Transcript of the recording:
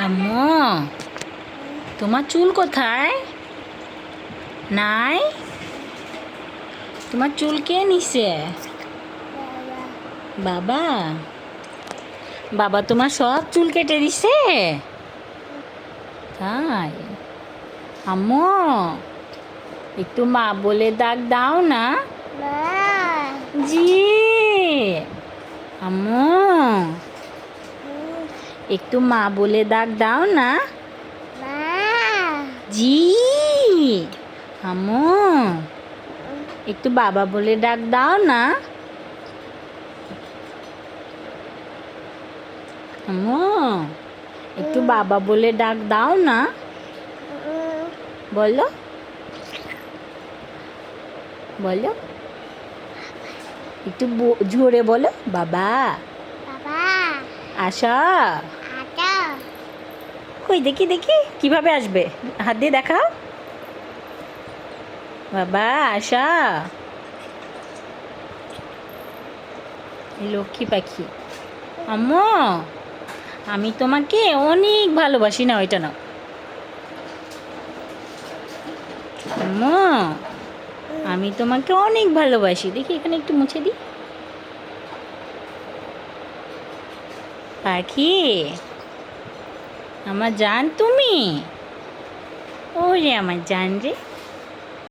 আম্মু, তোমার চুল কোথায়? নাই? তোমার চুল কে নিছে? বাবা? বাবা তোমার সব চুল কেটে দিছে? তাই? আম্মু, একটু মা বলে ডাক দাও না। জি। আম্মু, একটু মা বলে ডাক দাও না। জি। আম্মু, একটু বাবা বলে ডাক দাও না। আম্মু, একটু বাবা বলে ডাক দাও না। বলো বলো, একটু জোরে বলো, বাবা। আশা। কই দেখি দেখি কিভাবে আসবে, হাত দিয়ে দেখাও। বাবা আশা, লক্ষ্মী পাখি। আম্মু, আমি তোমাকে অনেক ভালোবাসি। না ওইটা নাও। আম্মু, আমি তোমাকে অনেক ভালোবাসি। দেখি এখানে একটু মুছে দিই। পাখি আমার জান তুমি, ওরে আমার জান রে।